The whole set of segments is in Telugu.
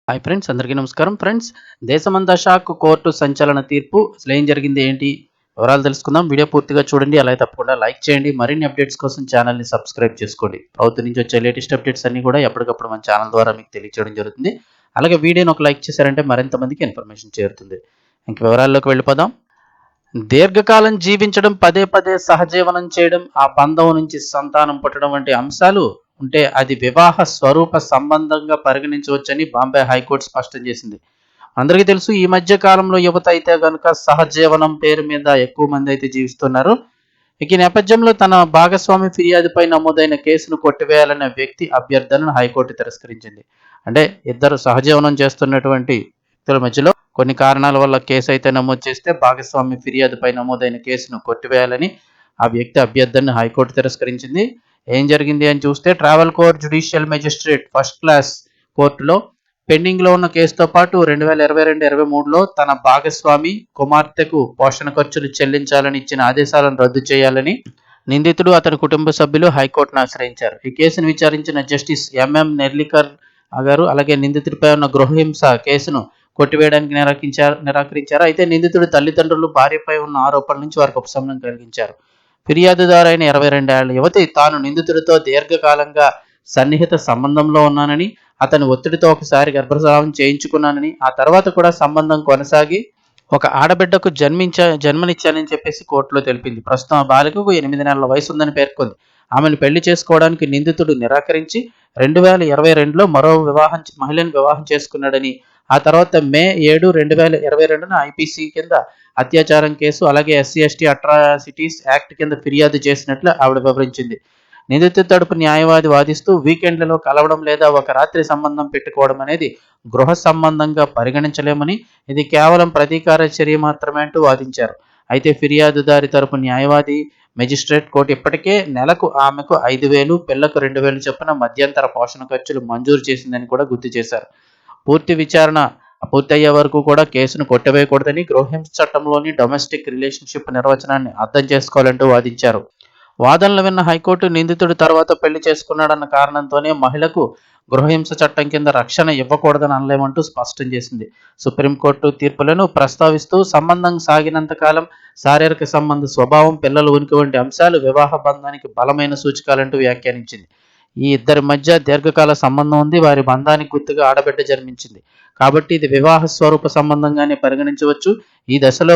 హాయ్ ఫ్రెండ్స్, అందరికీ నమస్కారం. ఫ్రెండ్స్, దేశమంతా షాక్ కోర్టు సంచలన తీర్పు. అసలు ఏం జరిగింది ఏంటి వివరాలు తెలుసుకుందాం. వీడియో పూర్తిగా చూడండి, అలాగే తప్పకుండా లైక్ చేయండి. మరిన్ని అప్డేట్స్ కోసం ఛానల్ని సబ్స్క్రైబ్ చేసుకోండి. ప్రభుత్వం నుంచి వచ్చే లేటెస్ట్ అప్డేట్స్ అన్ని కూడా ఎప్పటికప్పుడు మన ఛానల్ ద్వారా మీకు తెలియజేయడం జరుగుతుంది. అలాగే వీడియోని ఒక లైక్ చేశారంటే మరింత మందికి ఇన్ఫర్మేషన్ చేరుతుంది. ఇంక వివరాల్లోకి వెళ్ళిపోదాం. దీర్ఘకాలం జీవించడం, పదే పదే సహజీవనం చేయడం, ఆ బంధం నుంచి సంతానం పుట్టడం వంటి అంశాలు ఉంటే అది వివాహ స్వరూప సంబంధంగా పరిగణించవచ్చని బాంబే హైకోర్టు స్పష్టం చేసింది. అందరికీ తెలుసు, ఈ మధ్య కాలంలో యువత అయితే కనుక సహజీవనం పేరు మీద ఎక్కువ మంది అయితే జీవిస్తున్నారు. ఇక ఈ నేపథ్యంలో తన భాగస్వామి ఫిర్యాదుపై నమోదైన కేసును కొట్టివేయాలనే వ్యక్తి అభ్యర్థనను హైకోర్టు తిరస్కరించింది. అంటే ఇద్దరు సహజీవనం చేస్తున్నటువంటి వ్యక్తుల మధ్యలో కొన్ని కారణాల వల్ల కేసు అయితే నమోదు చేస్తే భాగస్వామి ఫిర్యాదుపై నమోదైన కేసును కొట్టివేయాలని ఆ వ్యక్తి అభ్యర్థనను హైకోర్టు తిరస్కరించింది. ఏం జరిగింది అని చూస్తే, travel court judicial magistrate first class కోర్టులో పెండింగ్లో ఉన్న కేసుతో పాటు 2022-23లో తన భాగస్వామి కుమార్తెకు పోషణ ఖర్చులు చెల్లించాలని ఇచ్చిన ఆదేశాలను రద్దు చేయాలని నిందితుడు అతని కుటుంబ సభ్యులు హైకోర్టును ఆశ్రయించారు. ఈ కేసును విచారించిన జస్టిస్ ఎంఎం నెర్లికర్ గారు అలాగే నిందితుడిపై ఉన్న గృహహింస కేసును కొట్టివేయడానికి నిరాకరించారు. అయితే నిందితుడి తల్లిదండ్రులు భార్యపై ఉన్న ఆరోపణల నుంచి వారికి ఉపశమనం కలిగించారు. ఫిర్యాదుదారైన 22 ఏళ్ల యువతి తాను నిందితుడితో దీర్ఘకాలంగా సన్నిహిత సంబంధంలో ఉన్నానని, అతని ఒత్తిడితో ఒకసారి గర్భస్రావం చేయించుకున్నానని, ఆ తర్వాత కూడా సంబంధం కొనసాగి ఒక ఆడబిడ్డకు జన్మనిచ్చానని చెప్పేసి కోర్టులో తెలిపింది. ప్రస్తుతం ఆ బాలికకు 8 నెలల వయసు ఉందని పేర్కొంది. ఆమెను పెళ్లి చేసుకోవడానికి నిందితుడు నిరాకరించి 2022లో మహిళను వివాహం చేసుకున్నాడని, ఆ తర్వాత మే 7, 2022న ఐపీసీ కింద అత్యాచారం కేసు అలాగే SC/ST అట్రాసిటీస్ యాక్ట్ కింద ఫిర్యాదు చేసినట్లు ఆవిడ వివరించింది. నిందితుడి తరపు న్యాయవాది వాదిస్తూ, వీకెండ్లలో కలవడం లేదా ఒక రాత్రి సంబంధం పెట్టుకోవడం అనేది గృహ సంబంధంగా పరిగణించలేమని, ఇది కేవలం ప్రతీకార చర్య మాత్రమే అంటూ వాదించారు. అయితే ఫిర్యాదుదారి తరపు న్యాయవాది మెజిస్ట్రేట్ కోర్టు ఇప్పటికే నెలకు ఆమెకు 5,000, పిల్లకు 2,000 చొప్పున మధ్యంతర పోషణ ఖర్చులు మంజూరు చేసిందని కూడా గుర్తు చేశారు. పూర్తి విచారణ పూర్తయ్యే వరకు కూడా కేసును కొట్టివేయకూడదని, గృహహింస చట్టంలోని డొమెస్టిక్ రిలేషన్షిప్ నిర్వచనాన్ని అర్థం చేసుకోవాలంటూ వాదించారు. వాదనలు విన్న హైకోర్టు నిందితుడు తర్వాత పెళ్లి చేసుకున్నాడన్న కారణంతోనే మహిళకు గృహహింస చట్టం కింద రక్షణ ఇవ్వకూడదని అనలేమంటూ స్పష్టం చేసింది. సుప్రీంకోర్టు తీర్పులను ప్రస్తావిస్తూ సంబంధం సాగినంత కాలం శారీరక సంబంధ స్వభావం, పిల్లల ఉనికి వంటి అంశాలు వివాహ బంధానికి బలమైన సూచకాలంటూ వ్యాఖ్యానించింది. ఈ ఇద్దరి మధ్య దీర్ఘకాల సంబంధం ఉంది. వారి బంధానికి గుర్తుగా ఆడబిడ్డ జన్మించింది. కాబట్టి ఇది వివాహ స్వరూప సంబంధంగానే పరిగణించవచ్చు. ఈ దశలో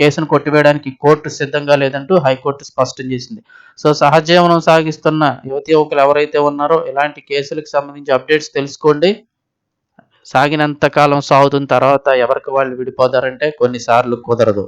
కేసును కొట్టివేయడానికి కోర్టు సిద్ధంగా లేదంటూ హైకోర్టు స్పష్టం చేసింది. సో సహజీవనం సాగిస్తున్న యువకులు ఎవరైతే ఉన్నారో ఇలాంటి కేసులకు సంబంధించి అప్డేట్స్ తెలుసుకోండి. సాగినంత కాలం సాగుతున్న తర్వాత ఎవరికి వాళ్ళు విడిపోతారంటే కొన్నిసార్లు కుదరదు.